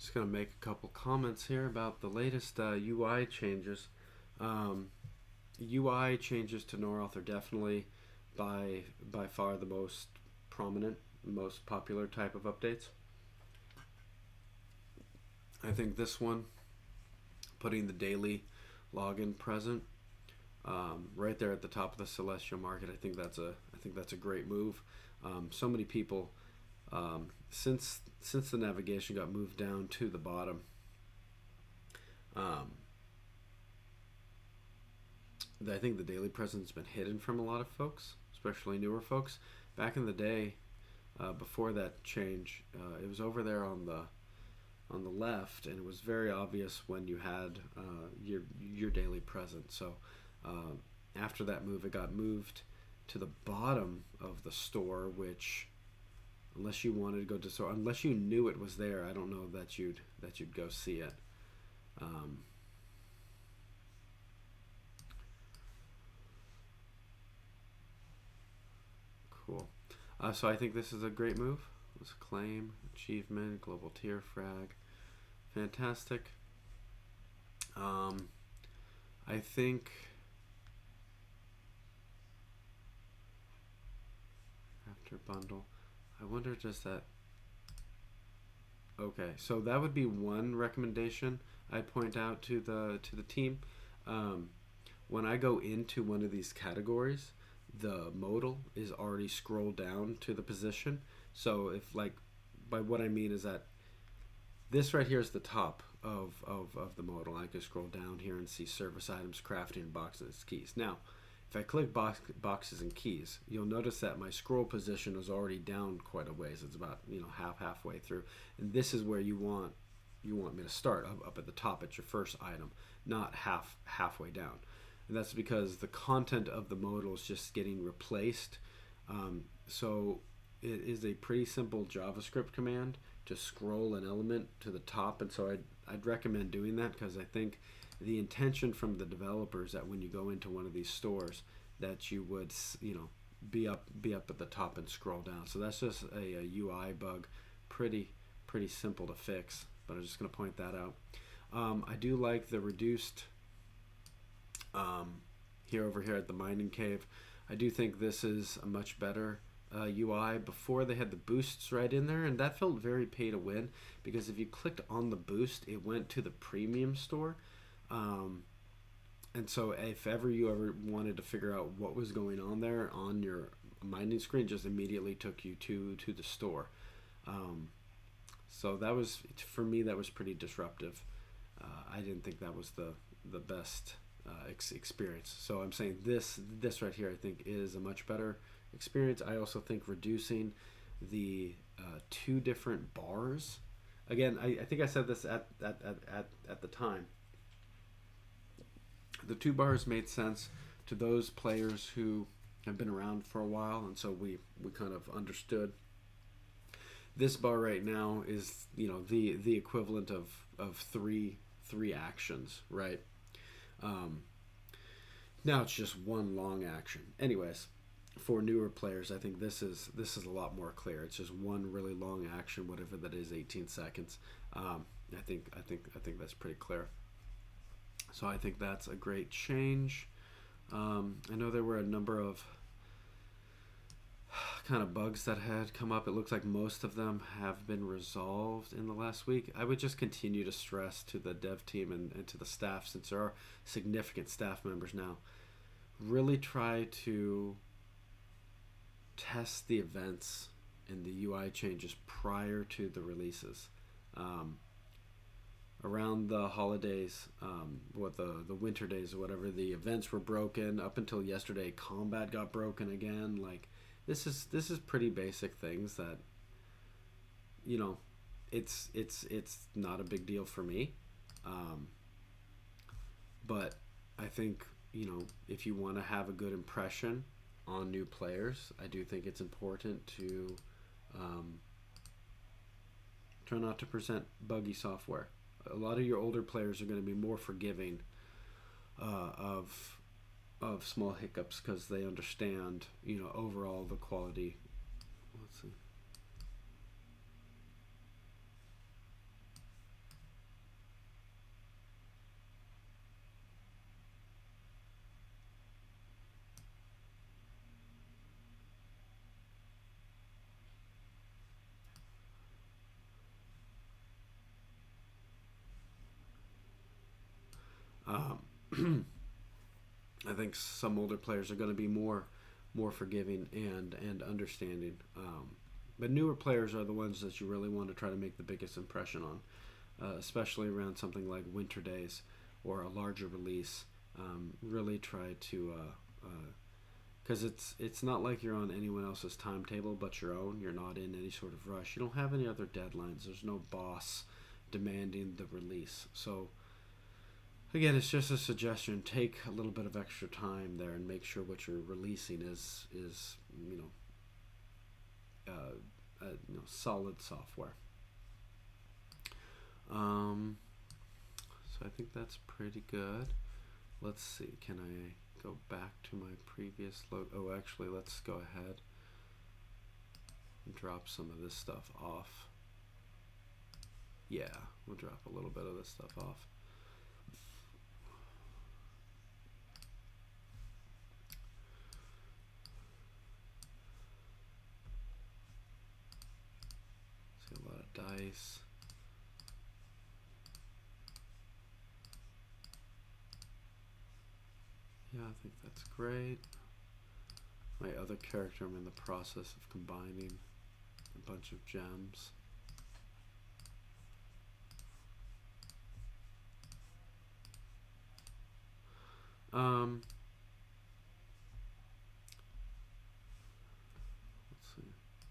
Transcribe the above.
Just gonna make a couple comments here about the latest UI changes. UI changes to Norroth are definitely by far the most prominent, most popular type of updates. I think this one, putting the daily login present right there at the top of the Celestial Market, I think that's a great move. So many people since the navigation got moved down to the bottom. Um, I think the daily presence has been hidden from a lot of folks, especially newer folks. Back in the day, before that change, it was over there on the left, and it was very obvious when you had your daily presence. So after that move, it got moved to the bottom of the store, which unless you wanted to go to the store, unless you knew it was there, I don't know that you'd go see it. Um, cool. So I think this is a great move. Let's claim achievement, global tier frag, fantastic. Um, I think after bundle, I wonder does that. Okay, so that would be one recommendation I'd point out to the team. Um, when I go into one of these categories, the modal is already scrolled down to the position. So if like, by what I mean is that this right here is the top of the modal. I can scroll down here and see service items, crafting, boxes, keys. Now, if I click boxes and keys, you'll notice that my scroll position is already down quite a ways. It's about halfway through, and this is where you want me to start up at the top at your first item, not halfway down. And that's because the content of the modal is just getting replaced. So it is a pretty simple JavaScript command to scroll an element to the top, and so I'd recommend doing that because I think the intention from the developers that when you go into one of these stores that you would be up at the top and scroll down. So that's just a UI bug, pretty simple to fix, but I'm just going to point that out. I do like the reduced over here at the mining cave. I do think this is a much better UI. Before they had the boosts right in there, and that felt very pay to win because if you clicked on the boost, it went to the premium store. Um, and so if you ever wanted to figure out what was going on there on your mining screen, just immediately took you to the store. Um, so that was, for me, that was pretty disruptive. I didn't think that was the best experience. So I'm saying this right here I think is a much better experience. I also think reducing the two different bars. Again, I think I said this at the time. The two bars made sense to those players who have been around for a while, and so we kind of understood. This bar right now is the equivalent of three actions, right? Um, Now it's just one long action. Anyways, for newer players, I think this is a lot more clear. It's just one really long action, whatever that is, 18 seconds. I think that's pretty clear. So I think that's a great change. I know there were a number of kind of bugs that had come up. It looks like most of them have been resolved in the last week. I would just continue to stress to the dev team and to the staff, since there are significant staff members now, really try to test the events and the UI changes prior to the releases. Um, Around the holidays, the winter days or whatever, the events were broken. Up until yesterday, combat got broken again. Like this is pretty basic things that it's not a big deal for me. Um, but I think if you want to have a good impression on new players, I do think it's important to um, try not to present buggy software. A lot of your older players are going to be more forgiving of small hiccups because they understand overall the quality. Let's see. Um, I think some older players are going to be more forgiving and understanding. But newer players are the ones that you really want to try to make the biggest impression on, especially around something like Winter Days or a larger release. Really try to, because it's not like you're on anyone else's timetable but your own. You're not in any sort of rush. You don't have any other deadlines. There's no boss demanding the release. So again, it's just a suggestion. Take a little bit of extra time there and make sure what you're releasing is solid software. So I think that's pretty good. Let's see. Can I go back to my previous logo? Oh, actually, let's go ahead and drop some of this stuff off. Yeah, we'll drop a little bit of this stuff off. See a lot of dice. Yeah, I think that's great. My other character, I'm in the process of combining a bunch of gems.